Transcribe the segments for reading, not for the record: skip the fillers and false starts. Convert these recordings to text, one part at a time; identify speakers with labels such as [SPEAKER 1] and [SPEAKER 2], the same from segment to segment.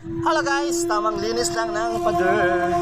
[SPEAKER 1] Hello guys, tamang linis lang ng pader.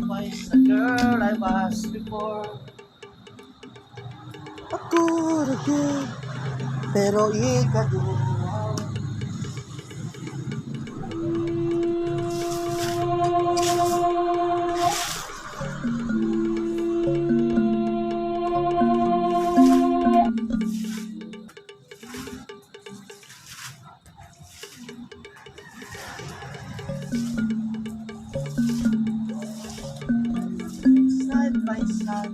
[SPEAKER 1] Twice a girl I was before. Ako rin, pero ikaduha. Side by side.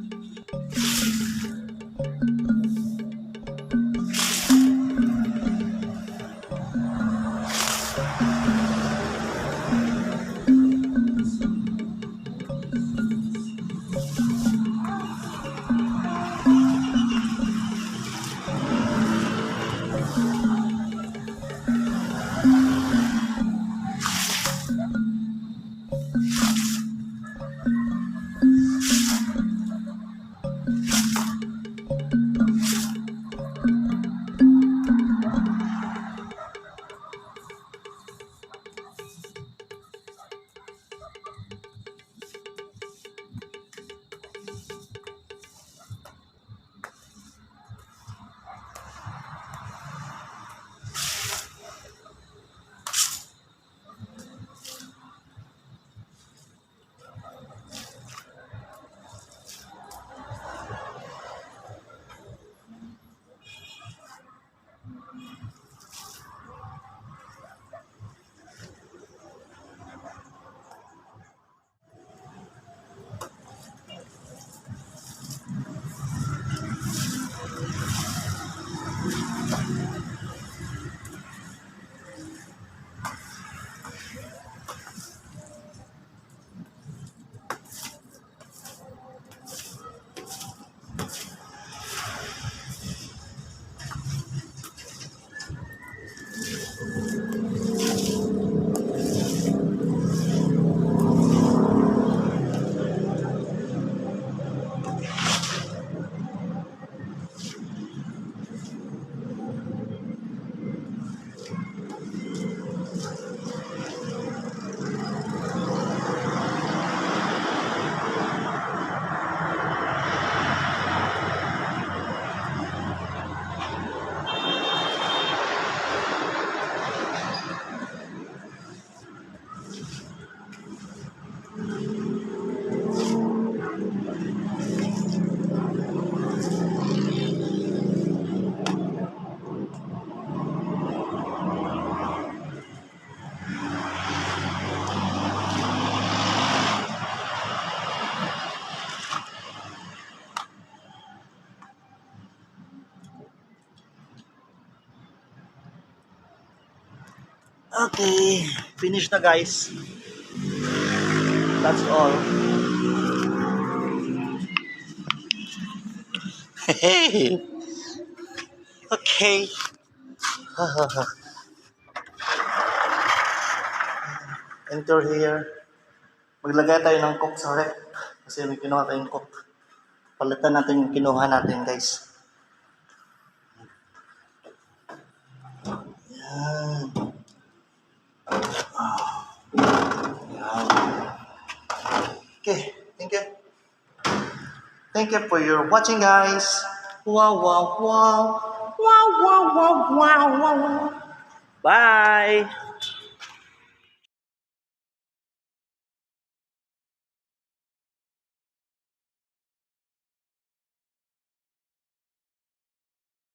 [SPEAKER 1] Okay, finish na guys. That's all. Hey. Okay. Enter here. Maglagay tayo ng cook sa rep. Kasi may kinuha tayong cook. Palitan natin yung kinuha natin guys. Yan. Yan. Okay. Thank you. Thank you for your watching, guys. Wow, wow, wow. Wow, wow, wow, wow, wow. Bye.